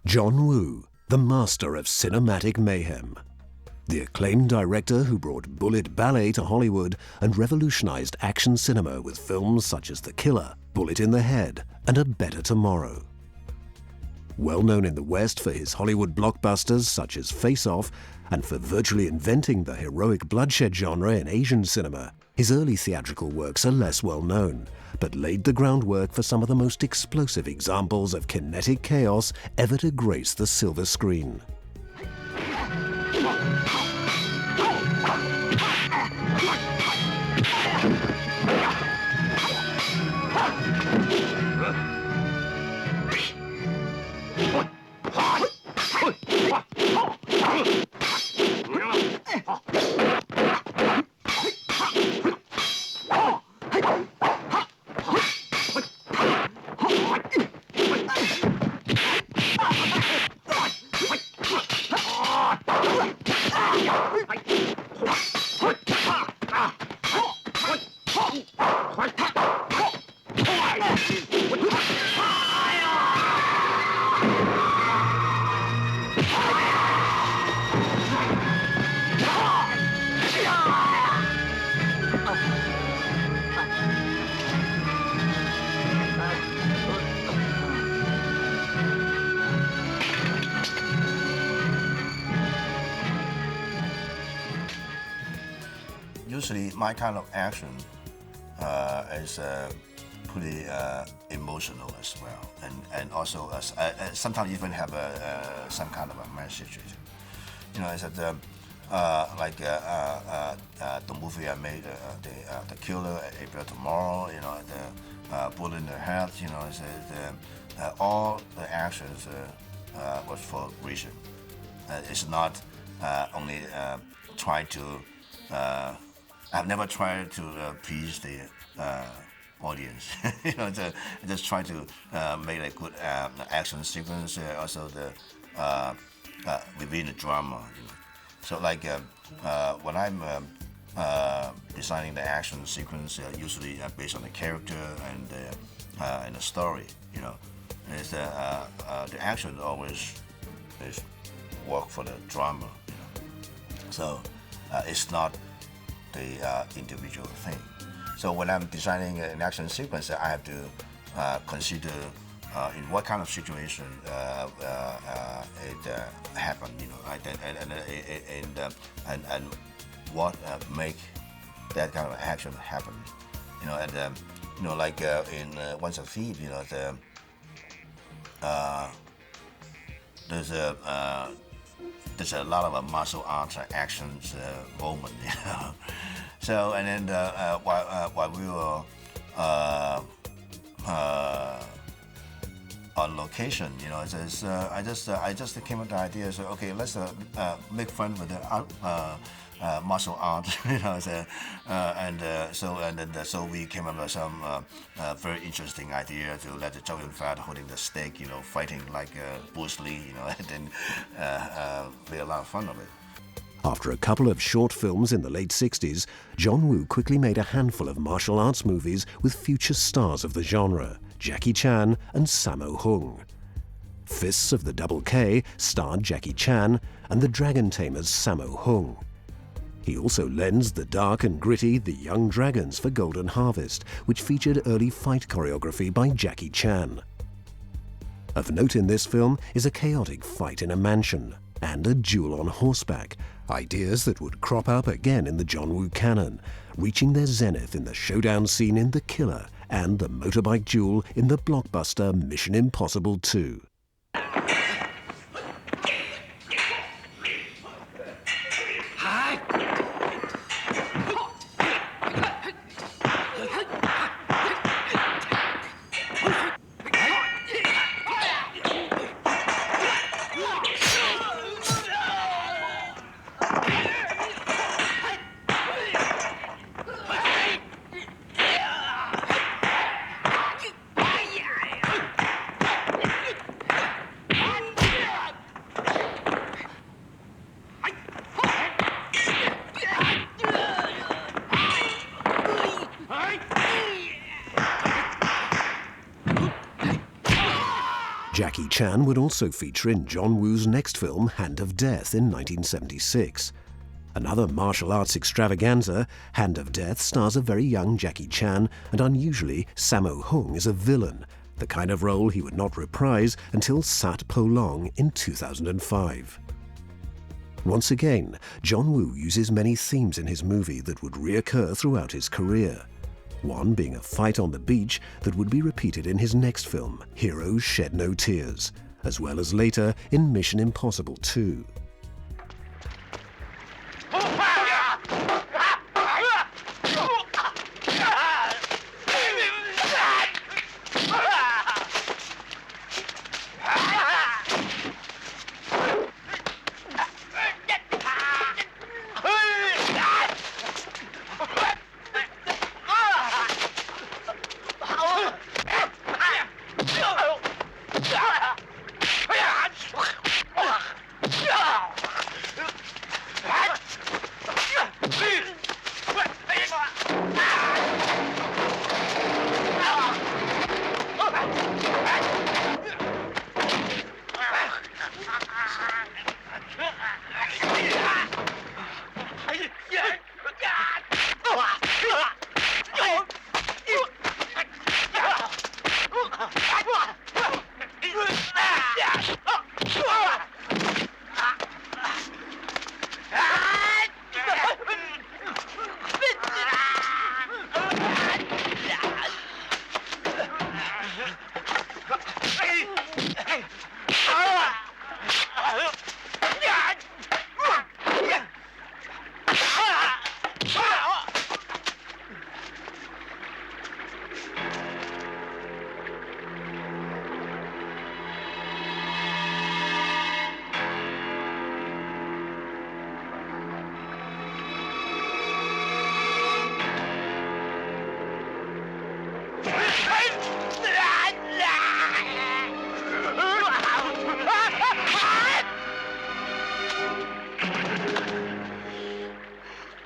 John Woo, the master of cinematic mayhem. The acclaimed director who brought bullet ballet to Hollywood and revolutionized action cinema with films such as The Killer, Bullet in the Head, and A Better Tomorrow. Well known in the West for his Hollywood blockbusters such as Face Off, and for virtually inventing the heroic bloodshed genre in Asian cinema, his early theatrical works are less well known, but laid the groundwork for some of the most explosive examples of kinetic chaos ever to grace the silver screen. Usually, my kind of action is pretty emotional as well, and also sometimes even have some kind of a message. You know, it's that like the movie I made, the Killer, A Better Tomorrow. You know, the Bullet in the Head. You know, it's, all the actions was for a reason. It's not only trying to. I've never tried to please the audience. You know, just try to make a good action sequence. Also the within the drama. You know. So like when I'm designing the action sequence, usually based on the character and the story. You know, is the action always is work for the drama. You know, so it's not the individual thing. So when I'm designing an action sequence, I have to consider in what kind of situation it happened, you know, and what make that kind of action happen, you know, and you know, like in Once a Thief, you know, there's a lot of martial arts actions moment, you know. So and then while we were on location, you know, I just came up with the idea. So okay, let's make fun with the martial arts, you know. So we came up with some very interesting idea to let the Zhou Yunfan holding the stake, you know, fighting like Bruce Lee, you know, and then made a lot of fun of it. After a couple of short films in the late 60s, John Woo quickly made a handful of martial arts movies with future stars of the genre, Jackie Chan and Sammo Hung. Fists of the Double K starred Jackie Chan and The Dragon Tamer's Sammo Hung. He also lensed the dark and gritty The Young Dragons for Golden Harvest, which featured early fight choreography by Jackie Chan. Of note in this film is a chaotic fight in a mansion and a duel on horseback, ideas that would crop up again in the John Woo canon, reaching their zenith in the showdown scene in The Killer and the motorbike duel in the blockbuster Mission Impossible 2. Chan would also feature in John Woo's next film, Hand of Death, in 1976. Another martial arts extravaganza, Hand of Death stars a very young Jackie Chan, and unusually, Sammo Hung is a villain, the kind of role he would not reprise until Sat Po Long in 2005. Once again, John Woo uses many themes in his movie that would reoccur throughout his career. One being a fight on the beach that would be repeated in his next film, Heroes Shed No Tears, as well as later in Mission Impossible 2.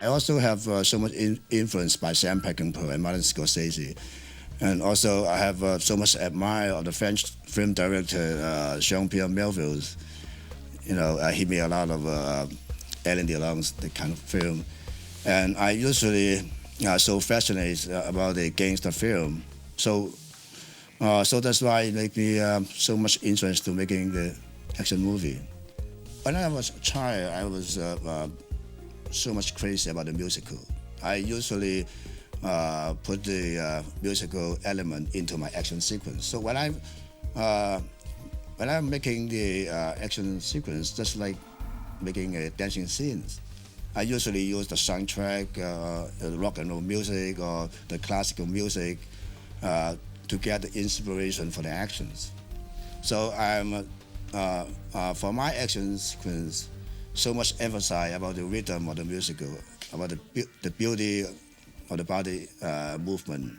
I also have so much influence by Sam Peckinpah and Martin Scorsese. And also I have so much admire of the French film director Jean-Pierre Melville. You know, he made a lot of Alain Delon's the kind of film. And I usually so fascinated about the gangster film. So that's why it made me so much interest to making the action movie. When I was a child, I was so much crazy about the musical. I usually put the musical element into my action sequence. So when I'm making the action sequence, just like making a dancing scenes, I usually use the soundtrack, the rock and roll music or the classical music to get the inspiration for the actions. So I'm for my action sequence, so much emphasize about the rhythm of the musical, about the beauty of the body movement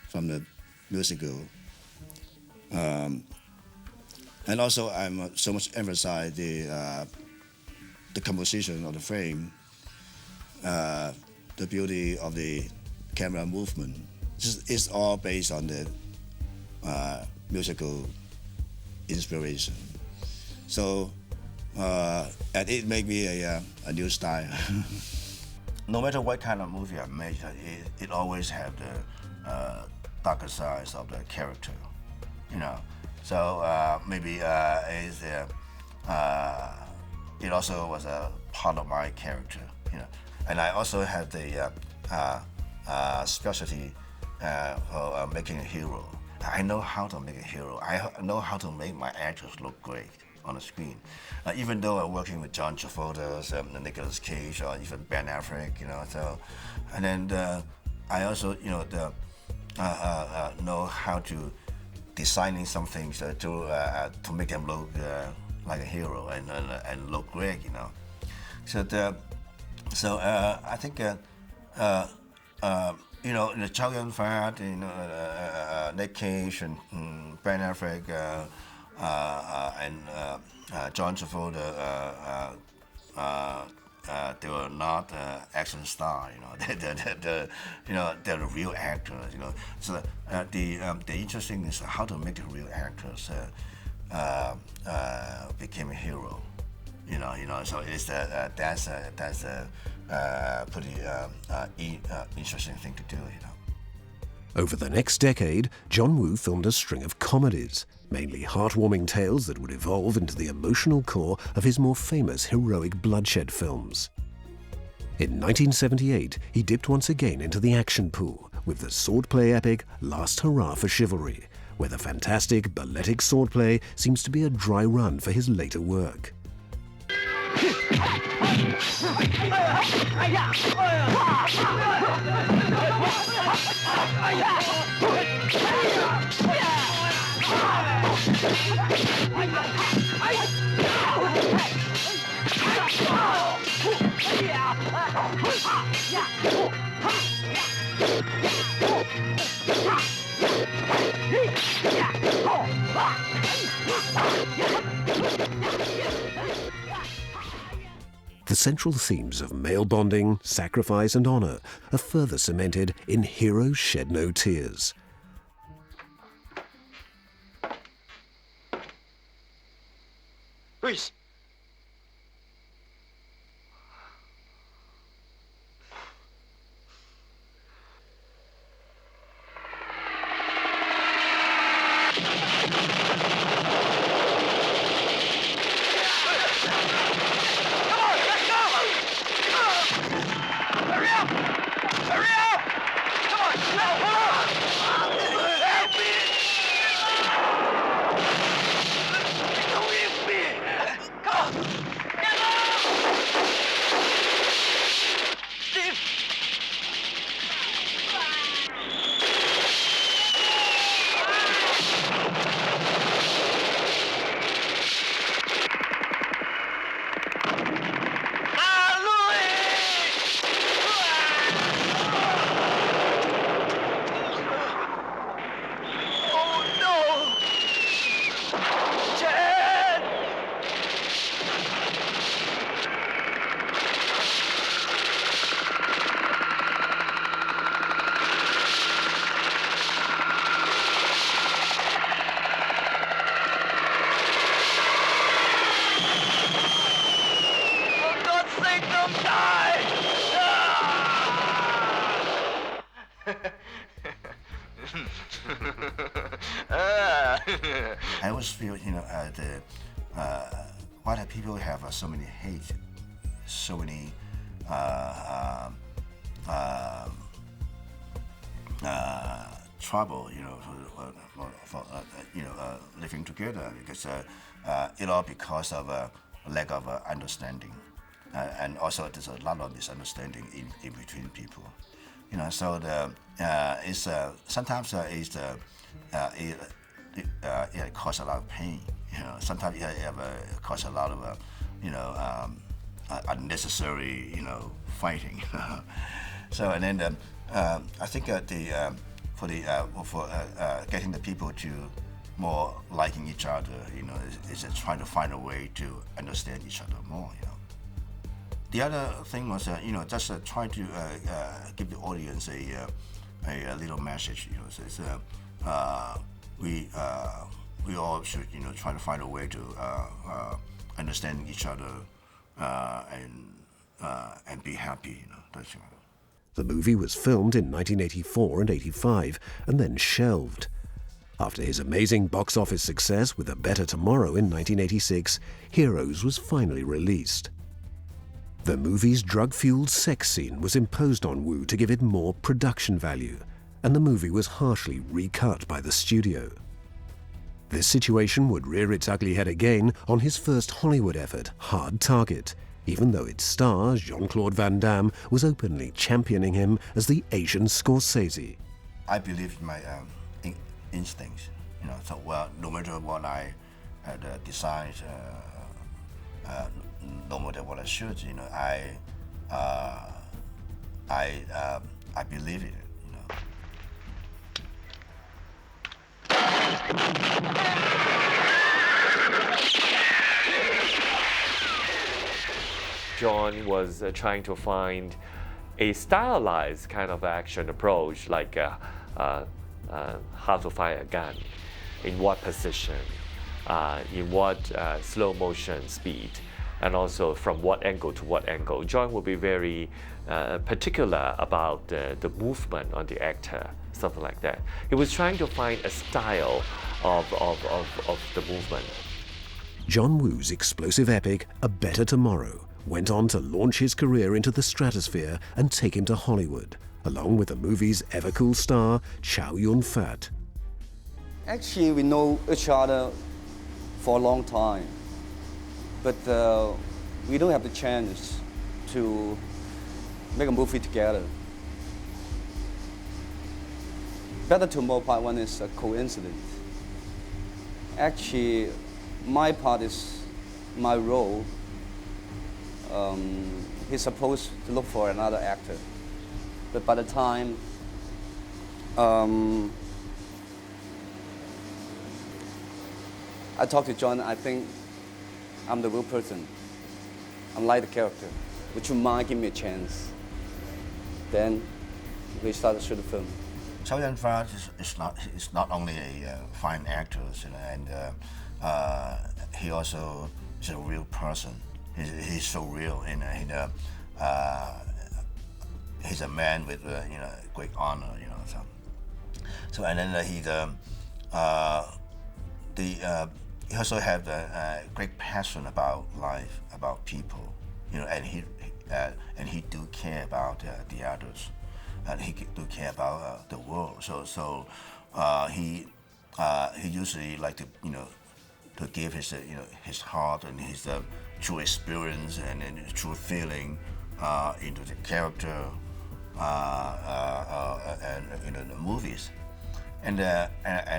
from the musical. And also I'm so much emphasize the composition of the frame, the beauty of the camera movement. It's all based on the musical inspiration. So and it made me a new style. No matter what kind of movie I make, it always have the darker sides of the character, you know. So maybe it also was a part of my character, you know. And I also have the specialty for making a hero. I know how to make a hero. I know how to make my actors look great on the screen. Even though I'm working with John Travolta, Nicolas Cage, or even Ben Affleck, you know. So, and then I also, you know, know how to designing some things to make them look like a hero and look great, you know. So I think you know, the Chow Yun-fat, you know, Nick Cage and Ben Affleck and John Travolta, they were not action star, you know. They're the real actors, you know. So the interesting is how to make the real actors became a hero. So it's that's a pretty interesting thing to do. Over the next decade, John Woo filmed a string of comedies, mainly heartwarming tales that would evolve into the emotional core of his more famous heroic bloodshed films. In 1978, he dipped once again into the action pool with the swordplay epic Last Hurrah for Chivalry, where the fantastic balletic swordplay seems to be a dry run for his later work. The central themes of male bonding, sacrifice, and honor are further cemented in Heroes Shed No Tears. Reese! I always feel, why do people have so many hate, so many trouble, for living together, because it all because of a lack of understanding, and also there's a lot of misunderstanding in between people. So it's sometimes it causes a lot of pain. Sometimes it causes a lot of unnecessary fighting. So and then I think for getting the people to more liking each other, is trying to find a way to understand each other more. The other thing was, just trying to give the audience a little message. It's, we all should, try to find a way to understand each other and be happy. That's, The movie was filmed in 1984 and 85 and then shelved. After his amazing box office success with A Better Tomorrow in 1986, Heroes was finally released. The movie's drug-fueled sex scene was imposed on Woo to give it more production value, and the movie was harshly recut by the studio. This situation would rear its ugly head again on his first Hollywood effort, Hard Target, even though its star, Jean-Claude Van Damme, was openly championing him as the Asian Scorsese. I believe in my instincts, so no matter what I had decided, no matter what I should, I believe it. John was trying to find a stylized kind of action approach, like how to fire a gun, in what position, in what slow motion speed, and also from what angle to what angle. John will be very particular about the movement on the actor, something like that. He was trying to find a style of the movement. John Woo's explosive epic, A Better Tomorrow, went on to launch his career into the stratosphere and take him to Hollywood, along with the movie's ever-cool star, Chow Yun-fat. Actually, we know each other for a long time, but we don't have the chance to make a movie together. Better Tomorrow Part 1 is a coincidence. Actually, my part is my role. He's supposed to look for another actor. But by the time I talked to John, I think I'm the real person. I'm like the character. Would you mind giving me a chance? Then we started to shoot the film. Chow Yun-fat is not only a fine actor, you know, and he also is a real person. He's so real, and he's a man with you know, great honor, you know. So and then he also had a great passion about life, about people, you know, and he do care about the others, and he do care about the world. So he usually like to, you know, to give his you know, his heart and his true experience and his true feeling into the character and you know, the movies. And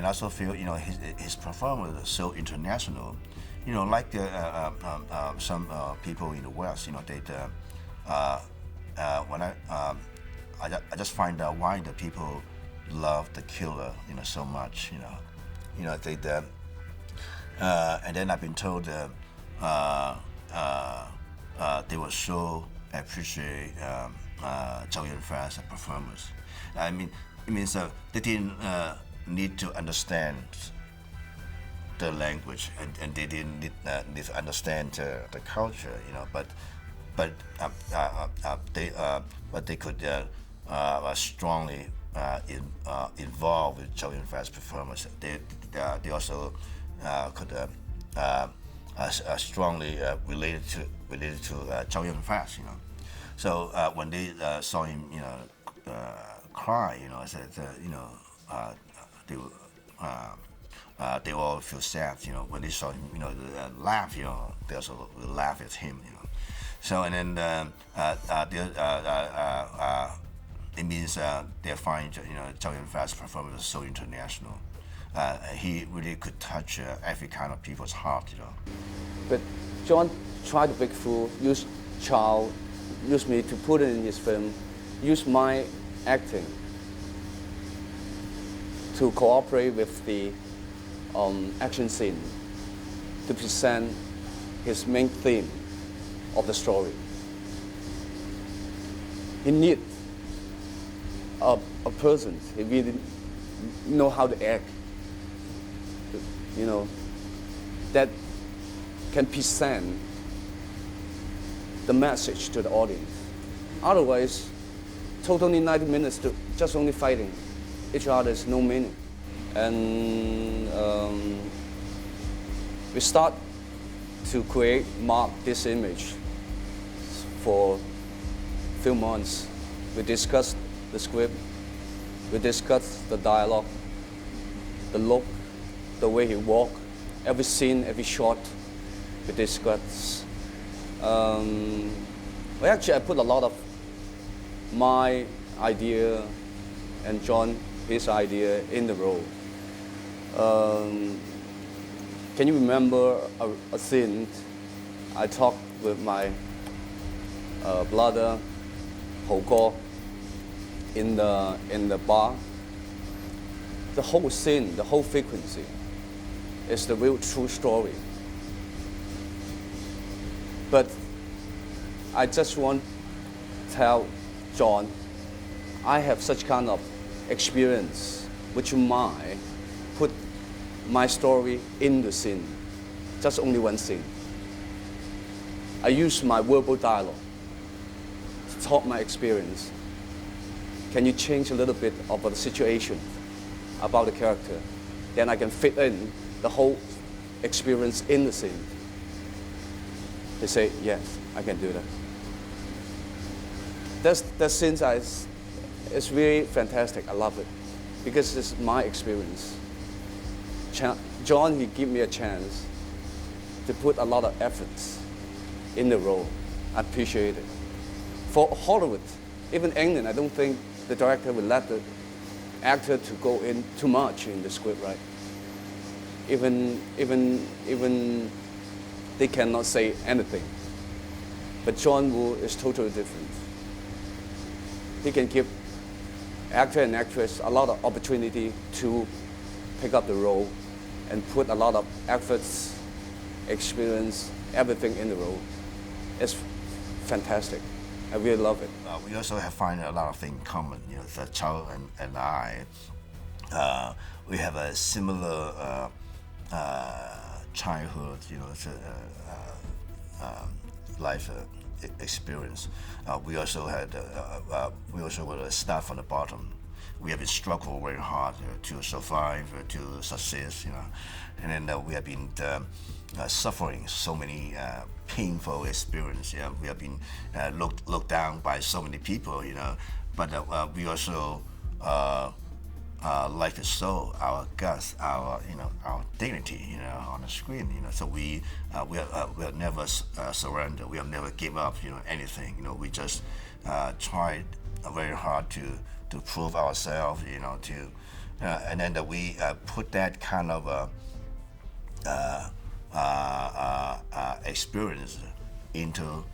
also feel, you know, his performance is so international, you know, like some people in the West, you know, they when I just find out why the people love The Killer, you know, so much, you know, they and then I've been told they were so appreciate Chow Yun-fat's performance. I mean, it means they didn't need to understand the language, and they didn't need to understand the culture, you know. But they could strongly involve with Chow Yun-fat's performance. They also could strongly related to Chow Yun-fat, you know. So when they saw him, you know, cry, you know, I said, you know, they all feel sad, you know, when they saw him, you know, laugh, you know, they also will laugh at him, you know. So and then it means they find, you know, Chow Yun-fat's performance so international. He really could touch every kind of people's heart, you know. But John tried to break through, use Chow, use me to put it in his film, use my acting to cooperate with the action scene to present his main theme of the story. He needs a person who really know how to act, you know, that can present the message to the audience. Otherwise, totally 90 minutes to just only fighting each other is no meaning. And we start to mark this image for a few months. We discussed the script, we discussed the dialogue, the look, the way he walked, every scene, every shot, we discussed. Well, actually, I put a lot of my idea and John, his idea in the role. Can you remember a scene I talked with my brother, Hou Guo, in the bar? The whole scene, the whole frequency is the real true story. But I just want to tell John, I have such kind of experience, would you mind put my story in the scene? just only one scene. I use my verbal dialogue to talk my experience. Can you change a little bit about the situation, about the character? Then I can fit in the whole experience in the scene. They say, yes, I can do that. That scene is really fantastic. I love it because it's my experience. John, he gave me a chance to put a lot of efforts in the role. I appreciate it. For Hollywood, even England, I don't think the director would let the actor to go in too much in the script, right? Even they cannot say anything. But John Woo is totally different. He can give actor and actress a lot of opportunity to pick up the role and put a lot of efforts, experience, everything in the role. It's fantastic. I really love it. We also have find a lot of things in common. You know, the Chow and I, we have a similar childhood. You know, life experience. We also had. We also were start from the bottom. We have been struggled very hard to survive, to success. You know, and then we have been suffering so many painful experience. Yeah, we have been looked down by so many people. You know, but we also like to show our guts, our dignity. You know, on the screen. You know, so we will never surrender. We have never give up. You know, anything. You know, we just tried very hard to prove ourselves. You know, and then we put that kind of experience into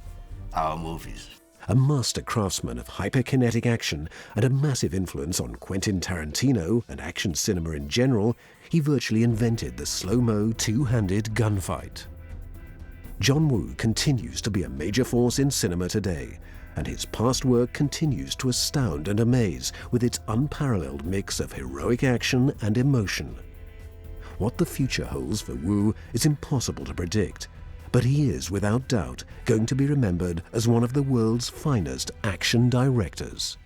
our movies. A master craftsman of hyperkinetic action and a massive influence on Quentin Tarantino and action cinema in general, he virtually invented the slow-mo two-handed gunfight. John Woo continues to be a major force in cinema today, and his past work continues to astound and amaze with its unparalleled mix of heroic action and emotion. What the future holds for Woo is impossible to predict, but he is without doubt going to be remembered as one of the world's finest action directors.